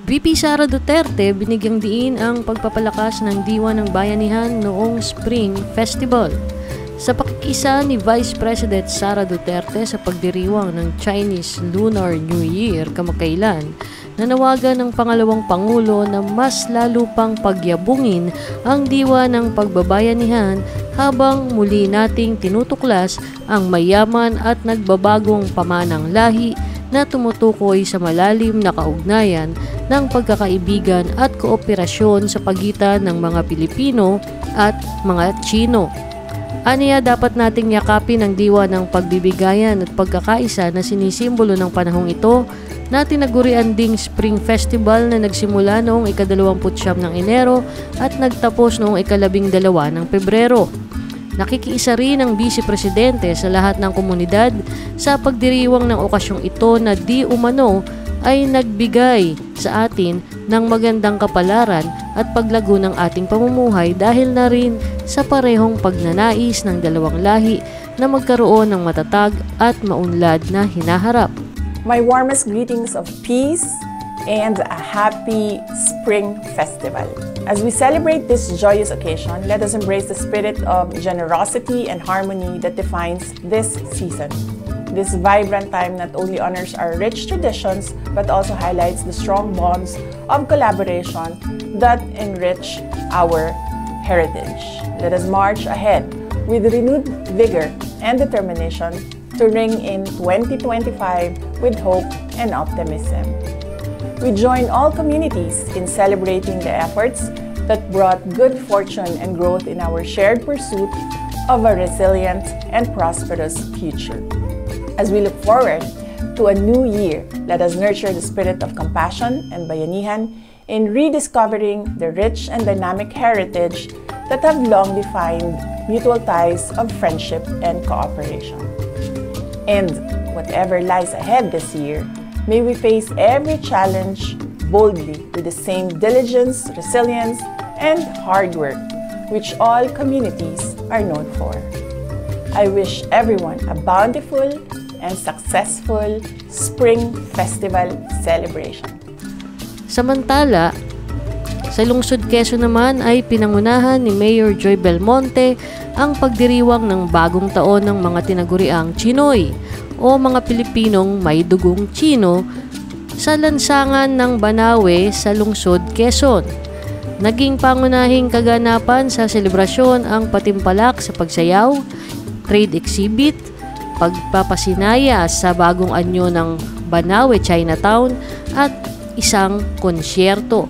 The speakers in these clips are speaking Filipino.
VP Sara Duterte binigyang diin ang pagpapalakas ng Diwa ng Bayanihan noong Spring Festival. Sa pakikisa ni Vice President Sara Duterte sa pagdiriwang ng Chinese Lunar New Year kamakailan, nanawagan ng pangalawang Pangulo na mas lalo pang pagyabungin ang diwa ng pagbabayanihan habang muli nating tinutuklas ang mayaman at nagbabagong pamanang lahi na tumutukoy sa malalim na kaugnayan ng pagkakaibigan at kooperasyon sa pagitan ng mga Pilipino at mga Tsino. Aniya, dapat nating yakapin ang diwa ng pagbibigayan at pagkakaisa na sinisimbolo ng panahong ito na tinagurian ding Spring Festival na nagsimula noong ika-29 ng Enero at nagtapos noong ika-12 ng Pebrero. Nakikiisa rin ang Vice Presidente sa lahat ng komunidad sa pagdiriwang ng okasyong ito na di umano ay nagbigay sa atin ng magandang kapalaran at paglago ng ating pamumuhay dahil na rin sa parehong pagnanais ng dalawang lahi na magkaroon ng matatag at maunlad na hinaharap. My warmest greetings of peace and a happy Spring Festival. As we celebrate this joyous occasion, let us embrace the spirit of generosity and harmony that defines this season. This vibrant time not only honors our rich traditions, but also highlights the strong bonds of collaboration that enrich our heritage. Let us march ahead with renewed vigor and determination to ring in 2025 with hope and optimism. We join all communities in celebrating the efforts that brought good fortune and growth in our shared pursuit of a resilient and prosperous future. As we look forward to a new year, let us nurture the spirit of compassion and bayanihan in rediscovering the rich and dynamic heritage that have long defined mutual ties of friendship and cooperation. And whatever lies ahead this year, may we face every challenge boldly with the same diligence, resilience, and hard work which all communities are known for. I wish everyone a bountiful and successful Spring Festival celebration. Samantala, sa lungsod Quezon naman ay pinangunahan ni Mayor Joy Belmonte ang pagdiriwang ng bagong taon ng mga tinaguriang Chinoy o mga Pilipinong may dugong Chino sa lansangan ng Banawe sa lungsod Quezon. Naging pangunahing kaganapan sa selebrasyon ang patimpalak sa pagsayaw, trade exhibit, pagpapasinaya sa bagong anyo ng Banawe Chinatown at isang konsyerto.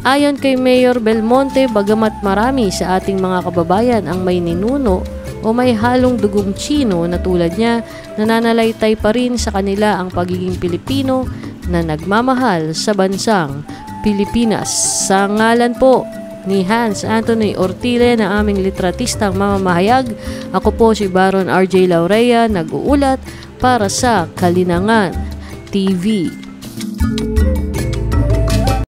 Ayon kay Mayor Belmonte, bagamat marami sa ating mga kababayan ang may ninuno o may halong dugong Chino na tulad niya, nananalaytay pa rin sa kanila ang pagiging Pilipino na nagmamahal sa bansang Pilipinas. Sa ngalan po ni Hans Anthony Ortile na aming litratistang mamamahayag, ako po si Baron RJ Laurea, nag-uulat para sa Kalinangan TV.